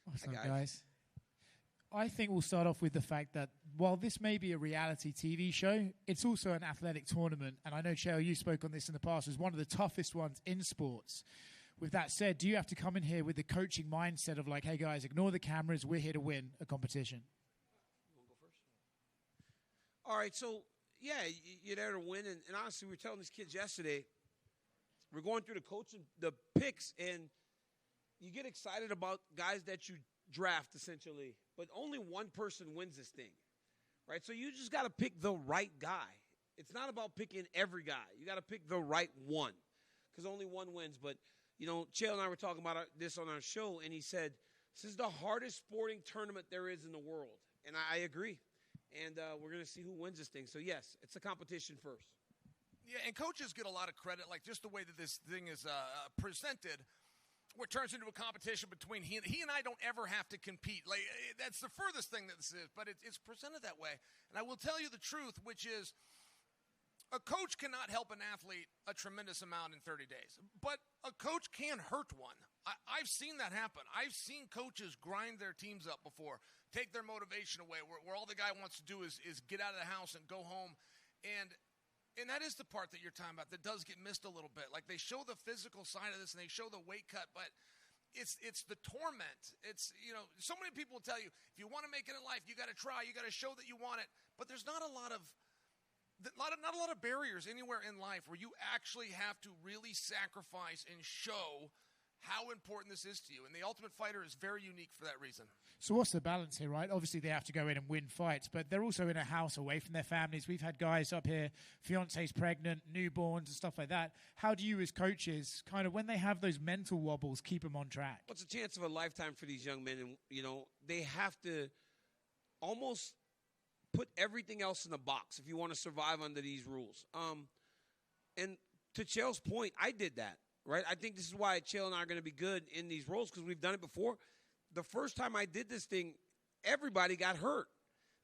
What's up, guys? I think we'll start off with the fact that while this may be a reality TV show, it's also an athletic tournament. And I know, Chael, you spoke on this in the past, as one of the toughest ones in sports. With that said, do you have to come in here with the coaching mindset of like, hey, guys, ignore the cameras. We're here to win a competition? You want to go first? All right, so, yeah, you're there to win. And honestly, we were telling these kids yesterday, we're going through the picks, and you get excited about guys that you draft, essentially, but only one person wins this thing, right? So you just got to pick the right guy. It's not about picking every guy. You got to pick the right one because only one wins. But, you know, Chael and I were talking about this on our show, and he said, this is the hardest sporting tournament there is in the world. And I agree. And we're going to see who wins this thing. So, yes, it's a competition first. Yeah, and coaches get a lot of credit, like just the way that this thing is presented, where it turns into a competition between he and I don't ever have to compete. Like that's the furthest thing that this is, but it's presented that way. And I will tell you the truth, which is a coach cannot help an athlete a tremendous amount in 30 days, but a coach can hurt one. I've seen that happen. I've seen coaches grind their teams up before, take their motivation away, where all the guy wants to do is get out of the house and go home. And that is the part that you're talking about that does get missed a little bit. Like they show the physical side of this and they show the weight cut, but it's the torment. It's, you know, so many people will tell you, if you want to make it in life, you got to try, you got to show that you want it. But there's not a lot of barriers anywhere in life where you actually have to really sacrifice and show how important this is to you. And the Ultimate Fighter is very unique for that reason. So what's the balance here, right? Obviously, they have to go in and win fights, but they're also in a house away from their families. We've had guys up here, fiancés pregnant, newborns and stuff like that. How do you as coaches, kind of when they have those mental wobbles, keep them on track? What's a chance of a lifetime for these young men? And, you know, they have to almost put everything else in the box if you want to survive under these rules. And to Chael's point, I did that. Right? I think this is why Chael and I are going to be good in these roles because we've done it before. The first time I did this thing, everybody got hurt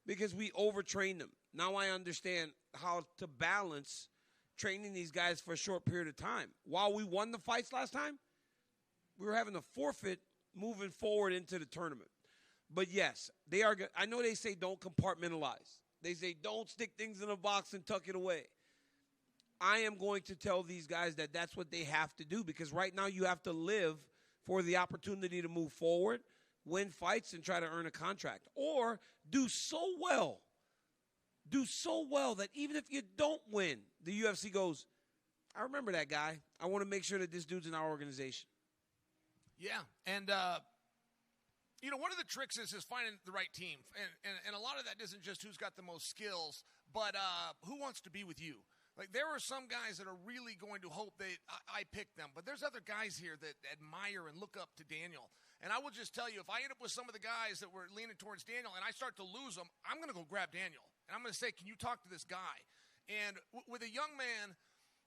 because we overtrained them. Now I understand how to balance training these guys for a short period of time. While we won the fights last time, we were having to forfeit moving forward into the tournament. But, yes, they are good. I know they say don't compartmentalize. They say don't stick things in a box and tuck it away. I am going to tell these guys that that's what they have to do because right now you have to live for the opportunity to move forward, win fights, and try to earn a contract. Or do so well that even if you don't win, the UFC goes, I remember that guy. I want to make sure that this dude's in our organization. Yeah, and you know, one of the tricks is finding the right team. And a lot of that isn't just who's got the most skills, but who wants to be with you. Like, there are some guys that are really going to hope that I pick them, but there's other guys here that admire and look up to Daniel. And I will just tell you, if I end up with some of the guys that were leaning towards Daniel and I start to lose them, I'm going to go grab Daniel. And I'm going to say, can you talk to this guy? And with a young man,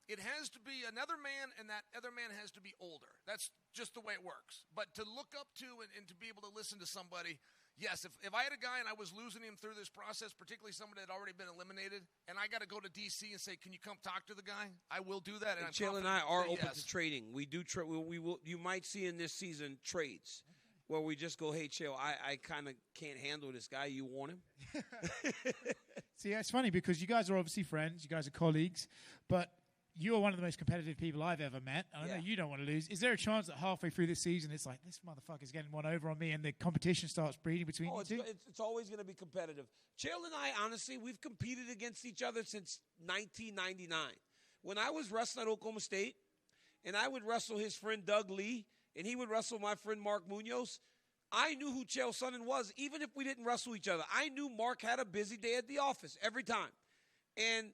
it has to be another man, and that other man has to be older. That's just the way it works. But to look up to and to be able to listen to somebody, yes, if I had a guy and I was losing him through this process, particularly somebody that had already been eliminated, and I got to go to D.C. and say, can you come talk to the guy? I will do that. And Chael and I are open to trading. We do we will. You might see in this season trades where we just go, hey, Chael, I kind of can't handle this guy. You want him? See, it's funny because you guys are obviously friends. You guys are colleagues. But you are one of the most competitive people I've ever met. I know you don't want to lose. Is there a chance that halfway through this season it's like, this motherfucker's getting one over on me and the competition starts breeding between you two? It's always going to be competitive. Chael and I, honestly, we've competed against each other since 1999. When I was wrestling at Oklahoma State and I would wrestle his friend Doug Lee and he would wrestle my friend Mark Munoz, I knew who Chael Sonnen was even if we didn't wrestle each other. I knew Mark had a busy day at the office every time. And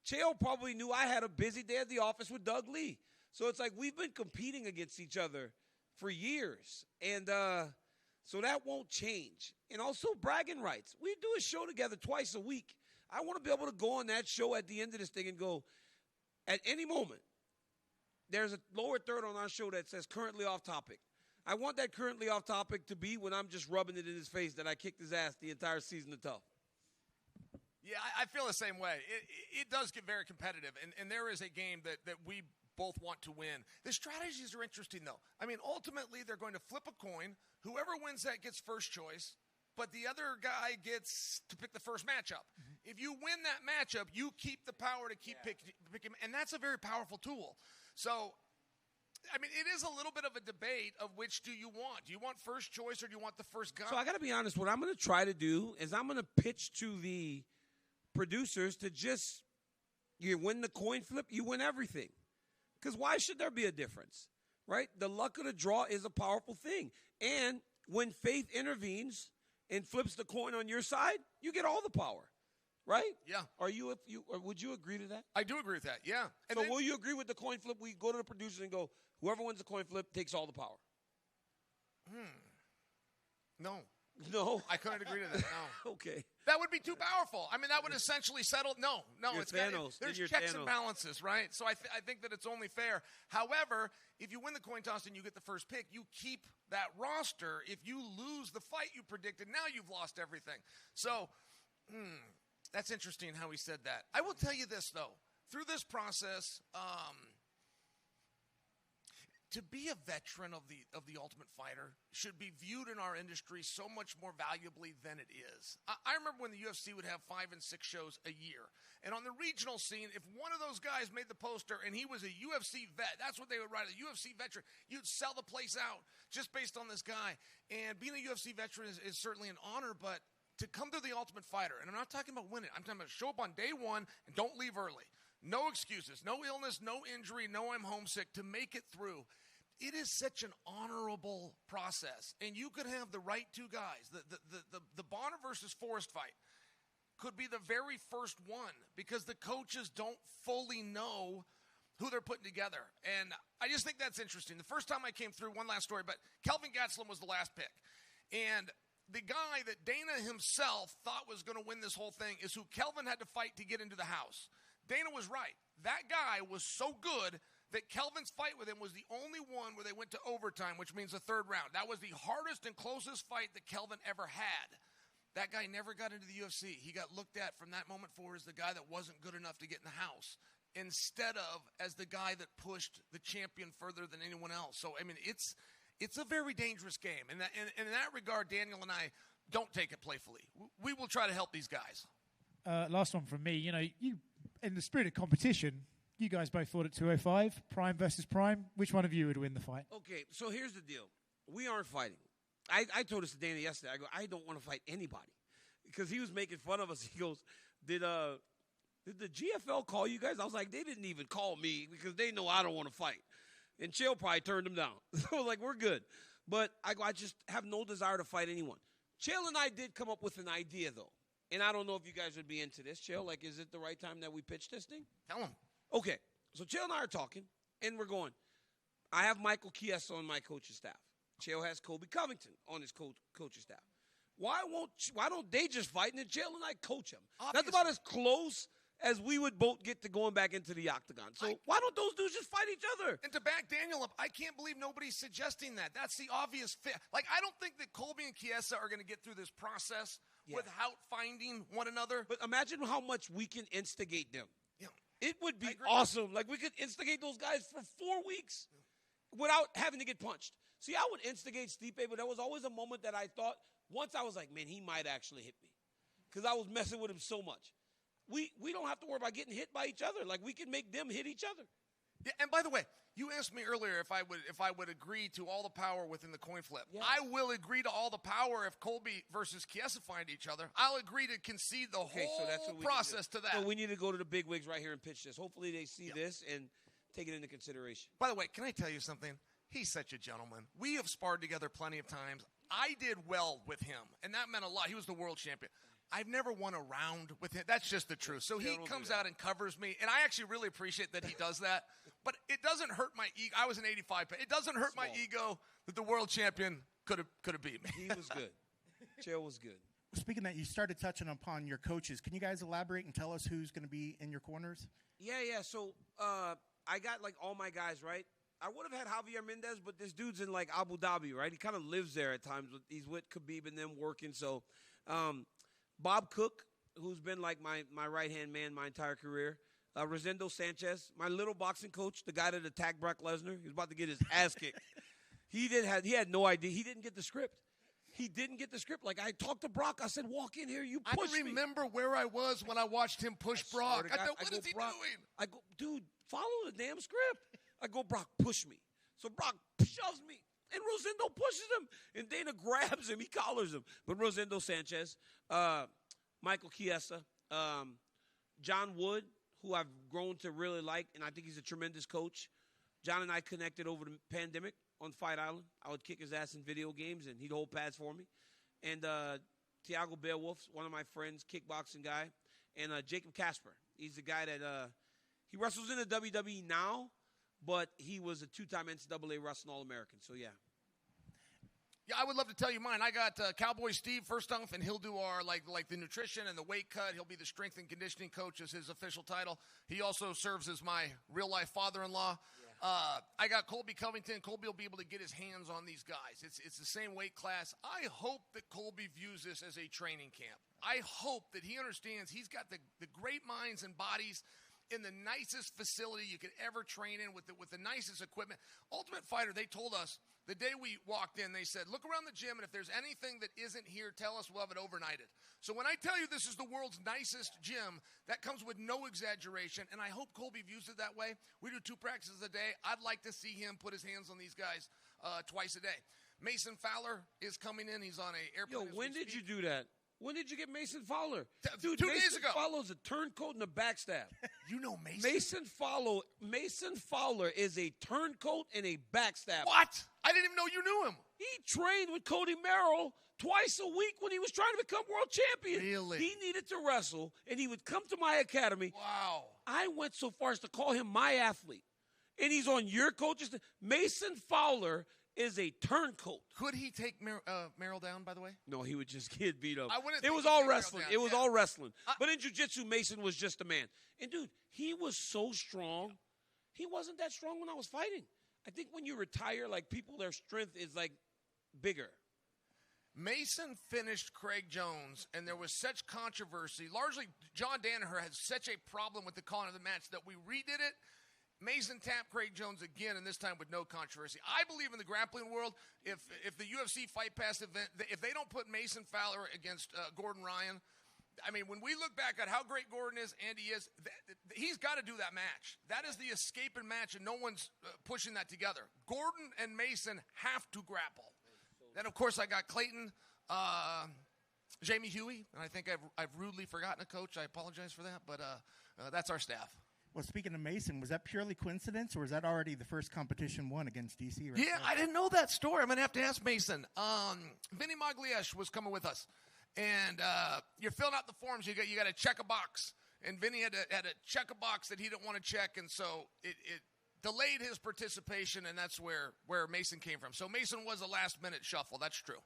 Chael probably knew I had a busy day at the office with Doug Lee. So it's like we've been competing against each other for years. And so that won't change. And also bragging rights. We do a show together twice a week. I want to be able to go on that show at the end of this thing and go, at any moment, there's a lower third on our show that says currently off topic. I want that currently off topic to be when I'm just rubbing it in his face that I kicked his ass the entire season of TUF. Yeah, I feel the same way. It does get very competitive, and there is a game that we both want to win. The strategies are interesting, though. I mean, ultimately, they're going to flip a coin. Whoever wins that gets first choice, but the other guy gets to pick the first matchup. Mm-hmm. If you win that matchup, you keep the power to keep picking, and that's a very powerful tool. So, I mean, it is a little bit of a debate of which do you want. Do you want first choice or do you want the first guy? So I got to be honest. What I'm going to try to do is I'm going to pitch to the producers to just, you win the coin flip, you win everything. Because why should there be a difference, right? The luck of the draw is a powerful thing. And when faith intervenes and flips the coin on your side, you get all the power, right? Yeah. Or would you agree to that? I do agree with that, yeah. And so will you agree with the coin flip? We go to the producers and go, whoever wins the coin flip takes all the power. No. No? I couldn't agree to that, no. Okay. That would be too powerful. I mean, that would essentially settle. No, You're it's Thanos. There's You're checks Thanos. and balances, right? So I think that it's only fair. However, if you win the coin toss and you get the first pick, you keep that roster. If you lose the fight you predicted, now you've lost everything. So that's interesting how he said that. I will tell you this, though. Through this process, to be a veteran of the Ultimate Fighter should be viewed in our industry so much more valuably than it is. I remember when the UFC would have 5 and 6 shows a year. And on the regional scene, if one of those guys made the poster and he was a UFC vet, that's what they would write, a UFC veteran, you'd sell the place out just based on this guy. And being a UFC veteran is certainly an honor, but to come to the Ultimate Fighter, and I'm not talking about winning, I'm talking about show up on day one and don't leave early. No excuses, no illness, no injury, no I'm homesick, to make it through. It is such an honorable process, and you could have the right two guys. The Bonner versus Forrest fight could be the very first one because the coaches don't fully know who they're putting together, and I just think that's interesting. The first time I came through, one last story, but Kelvin Gastelum was the last pick, and the guy that Dana himself thought was going to win this whole thing is who Kelvin had to fight to get into the house. Dana was right. That guy was so good that Kelvin's fight with him was the only one where they went to overtime, which means the third round. That was the hardest and closest fight that Kelvin ever had. That guy never got into the UFC. He got looked at from that moment forward as the guy that wasn't good enough to get in the house, instead of as the guy that pushed the champion further than anyone else. So, I mean, it's a very dangerous game. And in that regard, Daniel and I don't take it playfully. We will try to help these guys. Last one from me. You know, you in the spirit of competition, you guys both fought at 205, Prime versus Prime. Which one of you would win the fight? Okay, so here's the deal. We aren't fighting. I told this to Dana yesterday. I go, I don't want to fight anybody. Because he was making fun of us. He goes, did the GFL call you guys? I was like, they didn't even call me because they know I don't want to fight. And Chael probably turned them down. So like, we're good. But I just have no desire to fight anyone. Chael and I did come up with an idea, though. And I don't know if you guys would be into this, Chael. Like, is it the right time that we pitch this thing? Tell him. Okay, so Chael and I are talking, and we're going, I have Michael Chiesa on my coaching staff. Chael has Colby Covington on his coaching staff. Why don't they just fight, and then Chael and I coach them? That's about as close as we would both get to going back into the octagon. So why don't those dudes just fight each other? And to back Daniel up, I can't believe nobody's suggesting that. That's the obvious fit. Like, I don't think that Colby and Chiesa are going to get through this process without finding one another. But imagine how much we can instigate them. Yeah. It would be awesome. Like, we could instigate those guys for 4 weeks without having to get punched. See, I would instigate Stipe, but there was always a moment that I thought, once I was like, man, he might actually hit me because I was messing with him so much. We don't have to worry about getting hit by each other. Like, we can make them hit each other. Yeah, and by the way, you asked me earlier if I would agree to all the power within the coin flip. Yeah. I will agree to all the power if Colby versus Chiesa find each other. I'll agree to concede the whole process to that. So we need to go to the big wigs right here and pitch this. Hopefully they see this and take it into consideration. By the way, can I tell you something? He's such a gentleman. We have sparred together plenty of times. I did well with him, and that meant a lot. He was the world champion. I've never won a round with him. That's just the truth. So he comes out and covers me, and I actually really appreciate that he does that. But it doesn't hurt my ego. I was an 85. It doesn't hurt my ego that the world champion could have beat me. He was good. Chael was good. Speaking of that, you started touching upon your coaches. Can you guys elaborate and tell us who's going to be in your corners? Yeah. So I got, like, all my guys, right? I would have had Javier Mendez, but this dude's in, like, Abu Dhabi, right? He kind of lives there at times. He's with Khabib and them working. So Bob Cook, who's been, like, my right-hand man my entire career. Rosendo Sanchez, my little boxing coach, the guy that attacked Brock Lesnar. He was about to get his ass kicked. He had no idea. He didn't get the script. He didn't get the script. Like, I talked to Brock. I said, walk in here. You push me. I remember where I was when I watched him push Brock. I thought, what is he doing? I go, dude, follow the damn script. I go, Brock, push me. So Brock shoves me. And Rosendo pushes him. And Dana grabs him. He collars him. But Rosendo Sanchez, Michael Chiesa, John Wood, who I've grown to really like, and I think he's a tremendous coach. John and I connected over the pandemic on Fight Island. I would kick his ass in video games, and he'd hold pads for me. And Thiago Beowulf, one of my friends, kickboxing guy. And Jacob Casper. He's the guy that he wrestles in the WWE now, but he was a two-time NCAA Wrestling All-American. So, yeah. Yeah, I would love to tell you mine. I got Cowboy Steve first off, and he'll do our like the nutrition and the weight cut. He'll be the strength and conditioning coach as his official title. He also serves as my real-life father-in-law. Yeah. I got Colby Covington. Colby will be able to get his hands on these guys. It's the same weight class. I hope that Colby views this as a training camp. I hope that he understands he's got the great minds and bodies in the nicest facility you could ever train in with the nicest equipment. Ultimate Fighter, they told us the day we walked in, they said, look around the gym, and if there's anything that isn't here, tell us, we'll have it overnighted. So when I tell you this is the world's nicest gym, that comes with no exaggeration, and I hope Colby views it that way. We do 2 practices a day. I'd like to see him put his hands on these guys twice a day. Mason Fowler is coming in. He's on an airplane. Yo, when did you do that? When did you get Mason Fowler? Dude, 2 days ago. Mason Fowler's a turncoat and a backstab. You know Mason? Mason Fowler is a turncoat and a backstab. What? I didn't even know you knew him. He trained with Cody Merrill twice a week when he was trying to become world champion. Really? He needed to wrestle, and he would come to my academy. Wow. I went so far as to call him my athlete. And he's on your coach's. Mason Fowler is a turncoat. Could he take Merrill down, by the way? No, he would just get beat up. I wouldn't. It was all wrestling. It was all wrestling. But in jiu-jitsu, Mason was just a man. And, dude, he was so strong. He wasn't that strong when I was fighting. I think when you retire, like, people, their strength is, like, bigger. Mason finished Craig Jones, and there was such controversy. Largely, John Danaher had such a problem with the calling of the match that we redid it. Mason tapped Craig Jones again, and this time with no controversy. I believe in the grappling world, if the UFC Fight Pass event, if they don't put Mason Fowler against Gordon Ryan, I mean, when we look back at how great Gordon is, and he is, he's got to do that match. That is the escaping match, and no one's pushing that together. Gordon and Mason have to grapple. Then, of course, I got Clayton, Jamie Huey, and I think I've rudely forgotten a coach. I apologize for that, but that's our staff. Well, speaking of Mason, was that purely coincidence, or was that already the first competition won against DC? Right Yeah, I didn't know that story. I'm going to have to ask Mason. Vinny Magliesh was coming with us, and you're filling out the forms. You got to check a box, and Vinny had to check a box that he didn't want to check, and so it delayed his participation, and that's where Mason came from. So Mason was a last-minute shuffle. That's true.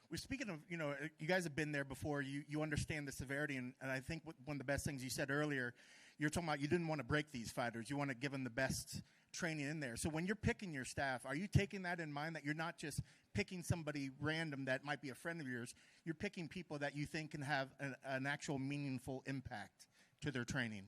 Well, speaking of, you guys have been there before. You understand the severity, and I think one of the best things you said earlier, you're talking about you didn't want to break these fighters. You want to give them the best training in there. So when you're picking your staff, are you taking that in mind, that you're not just picking somebody random that might be a friend of yours? You're picking people that you think can have an actual meaningful impact to their training.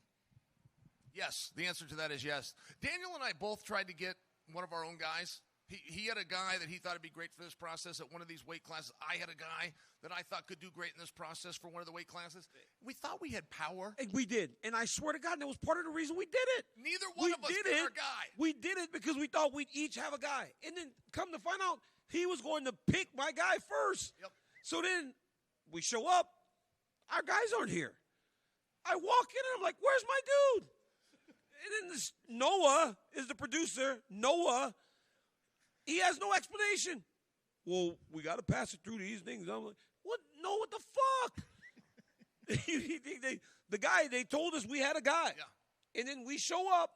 Yes, the answer to that is yes. Daniel and I both tried to get one of our own guys. He had a guy that he thought would be great for this process at one of these weight classes. I had a guy that I thought could do great in this process for one of the weight classes. We thought we had power. And we did. And I swear to God, that was part of the reason we did it. Neither one of us did our guy. We did it because we thought we'd each have a guy. And then come to find out, he was going to pick my guy first. Yep. So then we show up. Our guys aren't here. I walk in and I'm like, where's my dude? And then Noah is the producer. Noah. He has no explanation. Well, we got to pass it through these things. I'm like, what? No, what the fuck? The guy, they told us we had a guy. Yeah. And then we show up.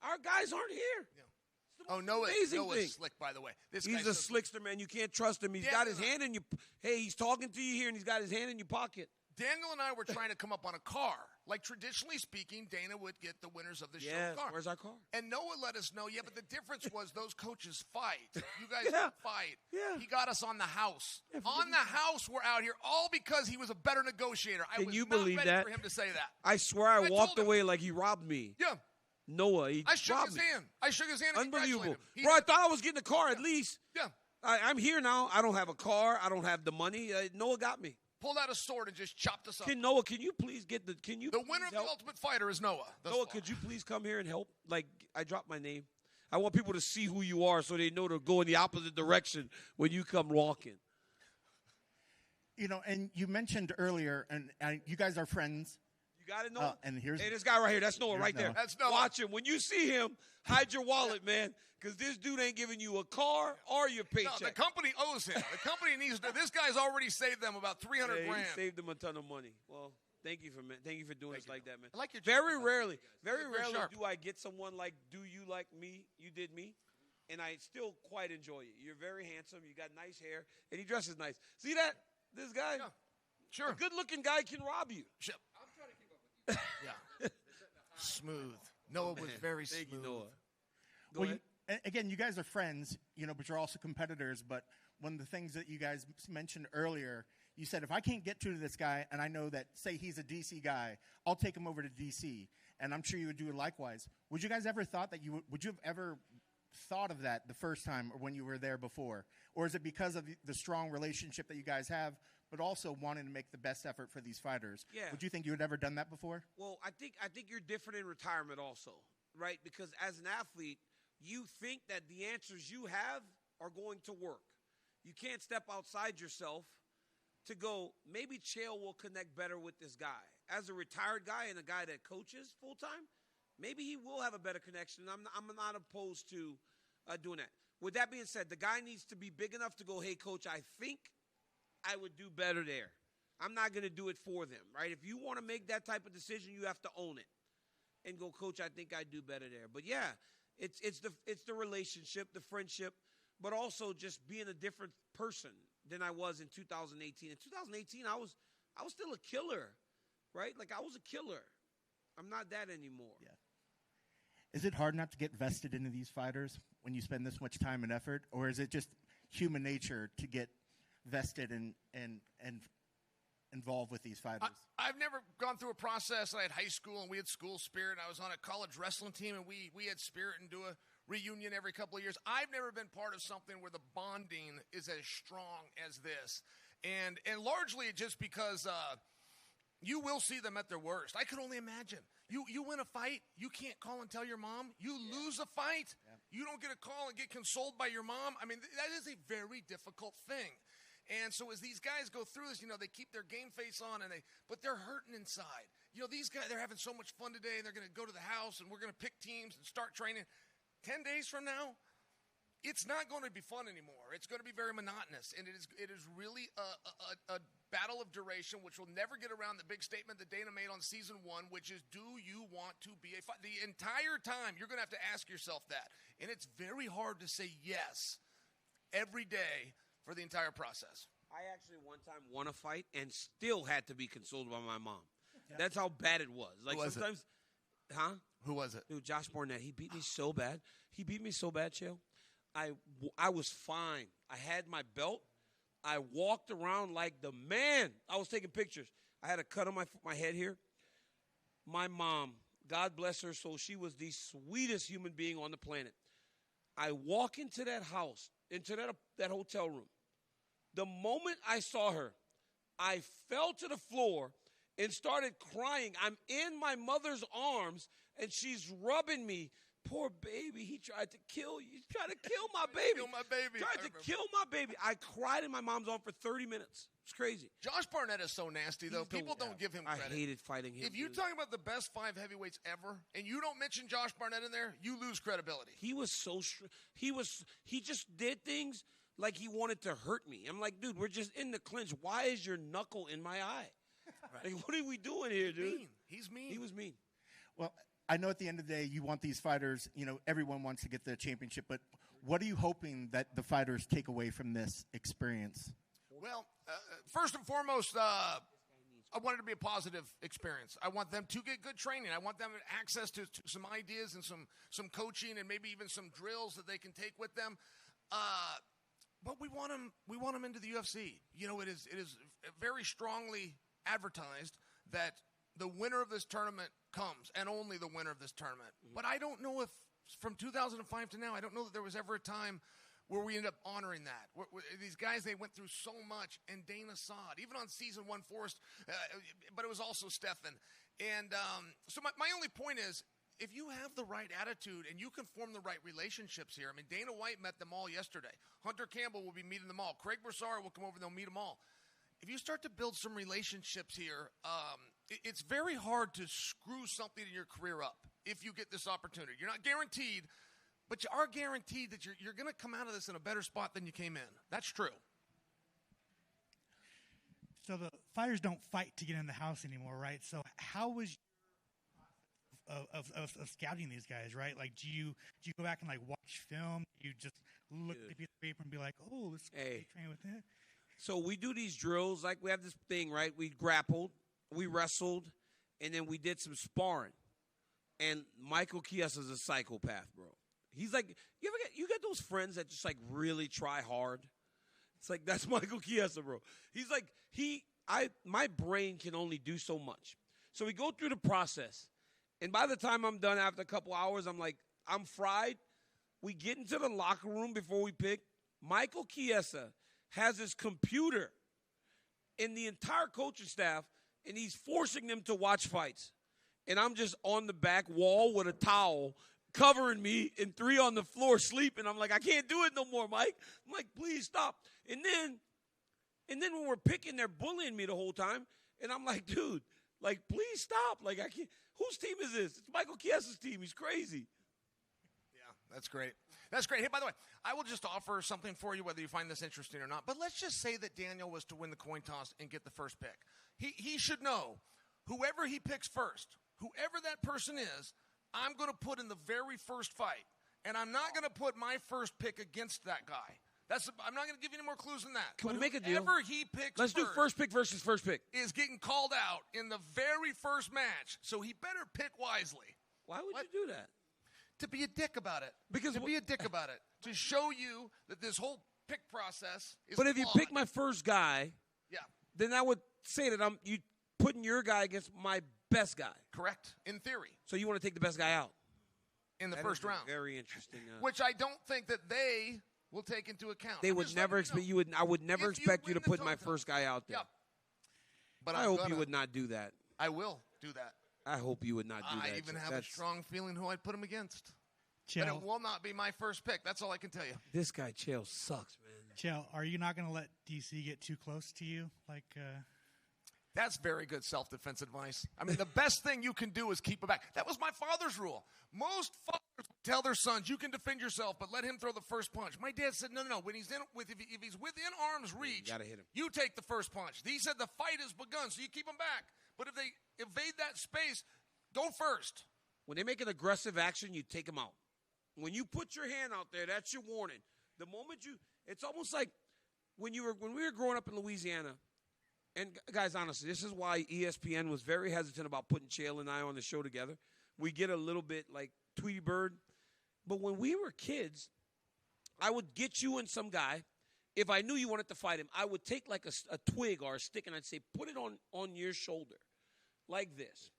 Our guys aren't here. Yeah. Oh, Noah's slick, by the way. He's a slickster, man. You can't trust him. He's got his hand in your – hey, he's talking to you here, and he's got his hand in your pocket. Daniel and I were trying to come up on a car. Like, traditionally speaking, Dana would get the winners of the show car. Where's our car? And Noah let us know, but the difference was those coaches fight. You guys don't fight. Yeah. He got us on the house. On the house, we're out here, all because he was a better negotiator. I was not ready for him to say that. I swear I walked away like he robbed me. Yeah. Noah, I shook his hand. And Unbelievable. Bro, I thought I was getting a car at least. Yeah. I'm here now. I don't have a car. I don't have the money. Noah got me. Pulled out a sword and just chopped us up. Noah, can you please get the? Can you? The winner of the Ultimate Fighter is Noah. Noah, could you please come here and help? Like, I dropped my name. I want people to see who you are, so they know to go in the opposite direction when you come walking. And you mentioned earlier, and you guys are friends. You got it, Noah. And here's this guy right here. That's Noah right there. That's Noah. Watch him. When you see him, hide your wallet, man. Because this dude ain't giving you a car or your paycheck. No, the company owes him. The company needs to. This guy's already saved them about $300,000. He saved them a ton of money. Well, thank you for doing this like that, man. I like your very rarely sharp. do I get someone like you like me. You did me, and I still quite enjoy you. You're very handsome. You got nice hair, and he dresses nice. See that? This guy, sure, a good-looking guy can rob you. I'm trying to keep up with you. Yeah, smooth. Noah was very smooth. Thank you, Noah. Go ahead. Again, you guys are friends, but you're also competitors. But one of the things that you guys mentioned earlier, you said, if I can't get to this guy, and I know that, say he's a DC guy, I'll take him over to DC. And I'm sure you would do it likewise. Would you guys ever thought that would you have ever thought of that the first time or when you were there before? Or is it because of the strong relationship that you guys have, but also wanting to make the best effort for these fighters? Yeah. Would you think you had ever done that before? Well, I think you're different in retirement also, right? Because as an athlete, you think that the answers you have are going to work. You can't step outside yourself to go, maybe Chael will connect better with this guy. As a retired guy and a guy that coaches full-time, maybe he will have a better connection. I'm not opposed to doing that. With that being said, the guy needs to be big enough to go, hey, coach, I think I would do better there. I'm not going to do it for them, right? If you want to make that type of decision, you have to own it and go, coach, I think I'd do better there. But, yeah, it's the relationship, the friendship, but also just being a different person than I was in 2018. In 2018, I was still a killer, right? Like, I was a killer. I'm not that anymore. Yeah. Is it hard not to get vested into these fighters when you spend this much time and effort, or is it just human nature to get vested and involved with these fighters? I've never gone through a process. I had high school, and we had school spirit. I was on a college wrestling team, and we had spirit and do a reunion every couple of years. I've never been part of something where the bonding is as strong as this. And largely just because you will see them at their worst. I could only imagine. You win a fight, you can't call and tell your mom. You lose a fight, you don't get a call and get consoled by your mom. I mean, that is a very difficult thing. And so as these guys go through this, they keep their game face on, but they're hurting inside. These guys, they're having so much fun today, and they're going to go to the house, and we're going to pick teams and start training. 10 days from now, it's not going to be fun anymore. It's going to be very monotonous, and it is really a battle of duration, which will never get around the big statement that Dana made on season 1, which is, do you want to be a fighter? The entire time, you're going to have to ask yourself that, and it's very hard to say yes every day for the entire process. I actually one time won a fight and still had to be consoled by my mom. Yeah. That's how bad it was. Like, who was sometimes, it? Huh? Who was it? Dude, Josh Barnett. He beat me so bad. Chael. I was fine. I had my belt. I walked around like the man. I was taking pictures. I had a cut on my head here. My mom, God bless her soul, she was the sweetest human being on the planet. I walk into that house, into that hotel room. The moment I saw her, I fell to the floor and started crying. I'm in my mother's arms, and she's rubbing me. Poor baby, he tried to kill you. He tried to kill my baby. Kill my baby. I cried in my mom's arm for 30 minutes. It's crazy. Josh Barnett is so nasty, though. People don't give him credit. I hated fighting him. If you're talking about the best 5 heavyweights ever, and you don't mention Josh Barnett in there, you lose credibility. He was so he just did things like he wanted to hurt me. I'm like, dude, we're just in the clinch. Why is your knuckle in my eye? Right. Like, what are we doing here, dude? He's mean. He was mean. Well, I know at the end of the day, you want these fighters, everyone wants to get the championship, but what are you hoping that the fighters take away from this experience? Well, first and foremost, I want it to be a positive experience. I want them to get good training. I want them access to some ideas and some coaching and maybe even some drills that they can take with them. But we want them into the UFC. You know, it is very strongly advertised that the winner of this tournament comes, and only the winner of this tournament. Mm-hmm. But I don't know if from 2005 to now, I don't know that there was ever a time where we ended up honoring that. These guys, they went through so much, and Dana saw it. Even on season 1, Forrest, but it was also Stefan. And so my only point is, if you have the right attitude and you can form the right relationships here, I mean, Dana White met them all yesterday. Hunter Campbell will be meeting them all. Craig Broussard will come over and they'll meet them all. If you start to build some relationships here, it's very hard to screw something in your career up if you get this opportunity. You're not guaranteed, but you are guaranteed that you're going to come out of this in a better spot than you came in. That's true. So the fighters don't fight to get in the house anymore, right? So how was of scouting these guys, right? Like, do you go back and like watch film? Do you just look at the piece of paper and be like, oh, let's train with it? So we do these drills. Like, we have this thing, right? We grappled, we wrestled, and then we did some sparring. And Michael Chiesa's a psychopath, bro. He's like, you get those friends that just like really try hard? It's like, that's Michael Chiesa, bro. He's like, my brain can only do so much. So we go through the process. And by the time I'm done after a couple hours, I'm like, I'm fried. We get into the locker room before we pick. Michael Chiesa has his computer in the entire coaching staff, and he's forcing them to watch fights. And I'm just on the back wall with a towel covering me and 3 on the floor sleeping. I'm like, I can't do it no more, Mike. I'm like, please stop. And then when we're picking, they're bullying me the whole time. And I'm like, dude, like, please stop. Like, I can't. Whose team is this? It's Michael Chiesa's team. He's crazy. Yeah, that's great. That's great. Hey, by the way, I will just offer something for you, whether you find this interesting or not. But let's just say that Daniel was to win the coin toss and get the first pick. He should know whoever he picks first, whoever that person is, I'm going to put in the very first fight. And I'm not going to put my first pick against that guy. I'm not going to give you any more clues than that. Can we make a deal? Whoever he picks Let's do first pick versus first pick. Is getting called out in the very first match. So he better pick wisely. Why would you do that? To be a dick about it. To be a dick about it. To show you that this whole pick process is But if flawed. you pick my first guy, then I would say that you putting your guy against my best guy. Correct. In theory. So you want to take the best guy out. In the first round. Very interesting. Which I don't think that they will take into account. They would never expect you would. I would never expect you to put my first guy out there. Yeah. But I hope you would not do that. I will do that. I hope you would not do that. I even have a strong feeling who I'd put him against. Chael. But it will not be my first pick. That's all I can tell you. This guy, Chael, sucks, man. Chael, are you not going to let DC get too close to you? That's very good self-defense advice. I mean, the best thing you can do is keep it back. That was my father's rule. Most fathers tell their sons, you can defend yourself, but let him throw the first punch. My dad said, no. When he's if he's within arm's reach, you gotta hit him. You take the first punch. He said the fight has begun, so you keep him back. But if they evade that space, go first. When they make an aggressive action, you take them out. When you put your hand out there, that's your warning. The moment it's almost like when we were growing up in Louisiana. And, guys, honestly, this is why ESPN was very hesitant about putting Chael and I on the show together. We get a little bit like Tweety Bird. But when we were kids, I would get you and some guy. If I knew you wanted to fight him, I would take like a twig or a stick, and I'd say, put it on your shoulder like this.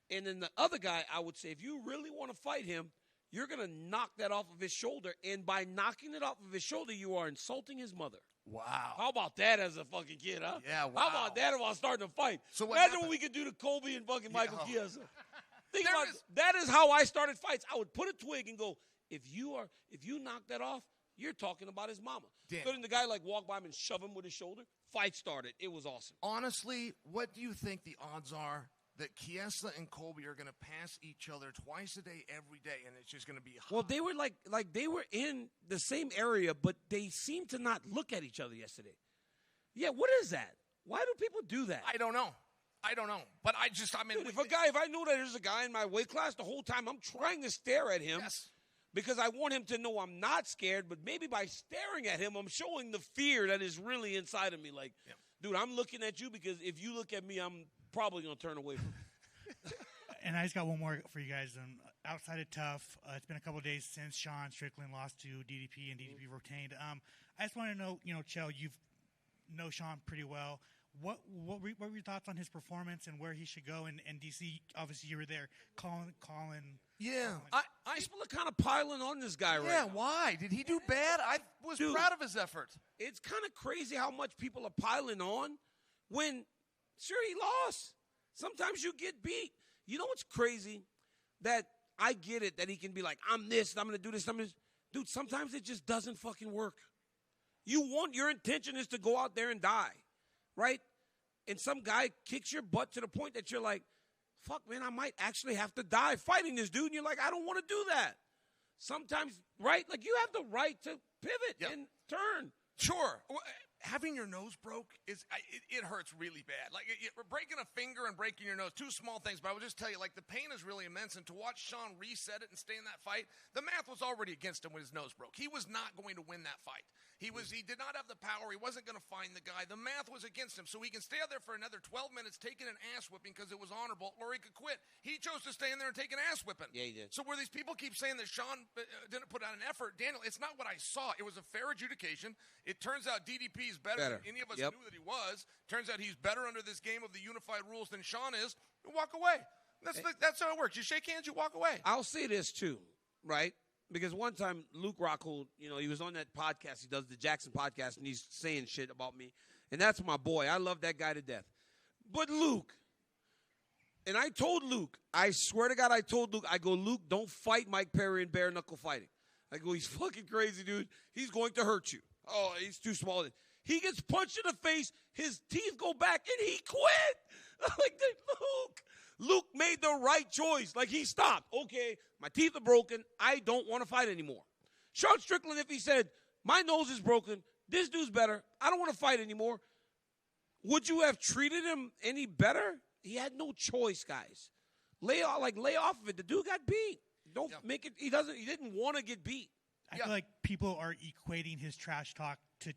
And then the other guy, I would say, if you really want to fight him, you're going to knock that off of his shoulder. And by knocking it off of his shoulder, you are insulting his mother. Wow. How about that as a fucking kid, huh? Yeah, wow. How about that about starting a fight? So imagine what we could do to Colby and fucking Michael Chiesa. Think There about is- that is how I started fights. I would put a twig and go, if you knock that off, you're talking about his mama. Damn. So then the guy like walk by him and shove him with his shoulder. Fight started. It was awesome. Honestly, what do you think the odds are that Chiesa and Colby are going to pass each other twice a day, every day, and it's just going to be hot? Well, they were like they were in the same area, but they seemed to not look at each other yesterday. Yeah, what is that? Why do people do that? I don't know. But Dude, if I know that there's a guy in my weight class the whole time, I'm trying to stare at him. Yes. Because I want him to know I'm not scared, but maybe by staring at him, I'm showing the fear that is really inside of me. Like, dude, I'm looking at you because if you look at me, I'm probably going to turn away from you. And I just got one more for you guys. Outside of TUF, it's been a couple of days since Sean Strickland lost to DDP and DDP retained. I just want to know, Chael, you know Sean pretty well. What were your thoughts on his performance and where he should go in DC? Obviously, you were there calling. Yeah. People are kind of piling on this guy right now. Yeah, why? Did he do bad? I was proud of his effort. It's kind of crazy how much people are piling on when, sure, he lost. Sometimes you get beat. You know what's crazy? That I get it, that he can be like, I'm this, I'm going to do this, I'm this. Dude, sometimes it just doesn't fucking work. Your intention is to go out there and die, right? And some guy kicks your butt to the point that you're like, fuck, man, I might actually have to die fighting this dude. And you're like, I don't want to do that. Sometimes, right? Like, you have the right to pivot and turn. Sure. Having your nose broke it hurts really bad. Like breaking a finger and breaking your nose, two small things. But I will just tell you, like the pain is really immense. And to watch Sean reset it and stay in that fight, the math was already against him when his nose broke. He was not going to win that fight. He did not have the power. He wasn't going to find the guy. The math was against him. So he can stay out there for another 12 minutes taking an ass whipping because it was honorable, or he could quit. He chose to stay in there and take an ass whipping. Yeah, he did. So where these people keep saying that Sean didn't put out an effort, Daniel, it's not what I saw. It was a fair adjudication. It turns out DDP is better than any of us knew that he was. Turns out he's better under this game of the unified rules than Sean is. You walk away. That's how it works. You shake hands, you walk away. I'll say this too, right? Because one time Luke Rockhold, he was on that podcast. He does the Jackson podcast, and he's saying shit about me. And that's my boy. I love that guy to death. But Luke, and I told Luke, I swear to God, I told Luke, I go, Luke, don't fight Mike Perry in bare knuckle fighting. I go, he's fucking crazy, dude. He's going to hurt you. Oh, he's too small. He gets punched in the face. His teeth go back, and he quit. Like, Luke made the right choice. Like, he stopped. Okay, my teeth are broken. I don't want to fight anymore. Sean Strickland, if he said, my nose is broken, this dude's better, I don't want to fight anymore, would you have treated him any better? He had no choice, guys. Lay off of it. The dude got beat. Don't make it. He didn't want to get beat. I feel like people are equating his trash talk to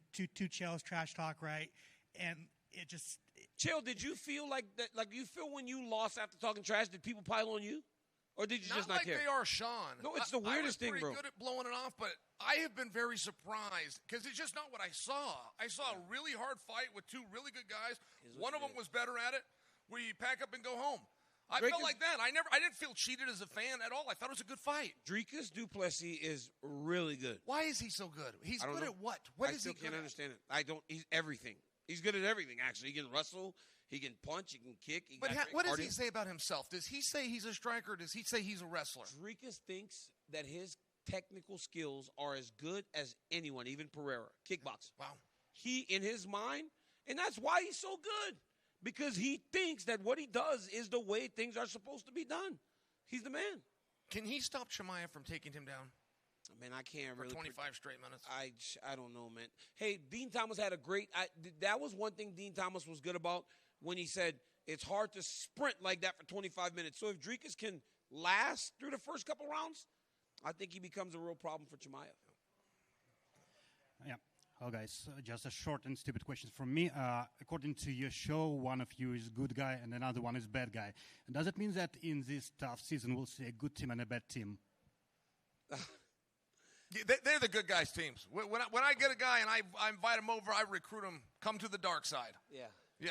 Chael's trash talk, right? And it just... Chael, did you feel like that? Like you feel when you lost after talking trash? Did people pile on you, or did you just not care? Not like they are Sean. No, it's the weirdest thing, bro. I was pretty good at blowing it off, but I have been very surprised because it's just not what I saw. I saw a really hard fight with two really good guys. One of them was better at it. We pack up and go home. I felt like that. I didn't feel cheated as a fan at all. I thought it was a good fight. Dricus du Plessis is really good. Why is he so good? He's good at what? I still can't understand it. He's everything. He's good at everything, actually. He can wrestle. He can punch. He can kick. But what does he say about himself? Does he say he's a striker, or does he say he's a wrestler? Dricus thinks that his technical skills are as good as anyone, even Pereira. Kickboxing. Wow. He, in his mind, and that's why he's so good. Because he thinks that what he does is the way things are supposed to be done. He's the man. Can he stop Chimaev from taking him down? Man, I can't really. For 25 straight minutes. I don't know, man. Hey, Dean Thomas had a great. That was one thing Dean Thomas was good about when he said it's hard to sprint like that for 25 minutes. So if Dricus can last through the first couple rounds, I think he becomes a real problem for Chimaev. Yeah. Hello, guys. Just a short and stupid question from me. According to your show, one of you is good guy and another one is bad guy. Does it mean that in this tough season we'll see a good team and a bad team? They're the good guys' teams. When I get a guy and I invite him over, I recruit him, come to the dark side. Yeah. Yeah.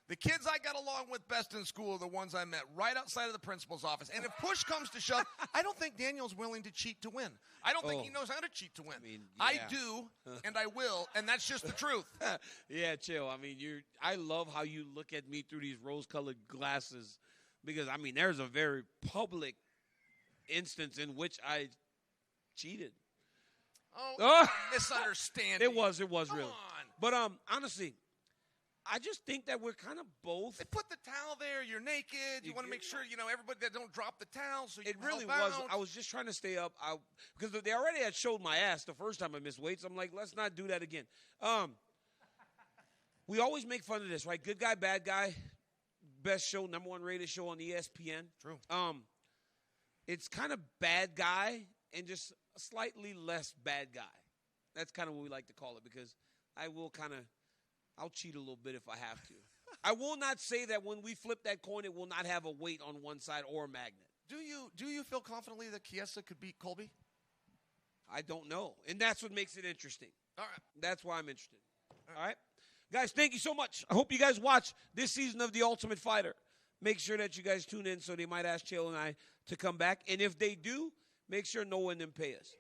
The kids I got along with best in school are the ones I met right outside of the principal's office. And if push comes to shove, I don't think Daniel's willing to cheat to win. I don't think he knows how to cheat to win. I do, and I will, and that's just the truth. Yeah, Chael. I mean, I love how you look at me through these rose-colored glasses because, I mean, there's a very public instance in which I cheated. Misunderstanding. It was really. Come on. But honestly, I just think that we're kind of both. They put the towel there. You're naked. You want to make sure, everybody that don't drop the towel. So you it really was. I was just trying to stay up because they already had showed my ass the first time I missed weights. I'm like, let's not do that again. We always make fun of this, right? Good guy, bad guy. Best show, number one rated show on ESPN. True. It's kind of bad guy and just a slightly less bad guy. That's kind of what we like to call it because I will kind of I'll cheat a little bit if I have to. I will not say that when we flip that coin, it will not have a weight on one side or a magnet. Do you feel confidently that Chiesa could beat Colby? I don't know. And that's what makes it interesting. All right. That's why I'm interested. All right? Guys, thank you so much. I hope you guys watch this season of The Ultimate Fighter. Make sure that you guys tune in so they might ask Chael and I to come back. And if they do, make sure no one then pay us.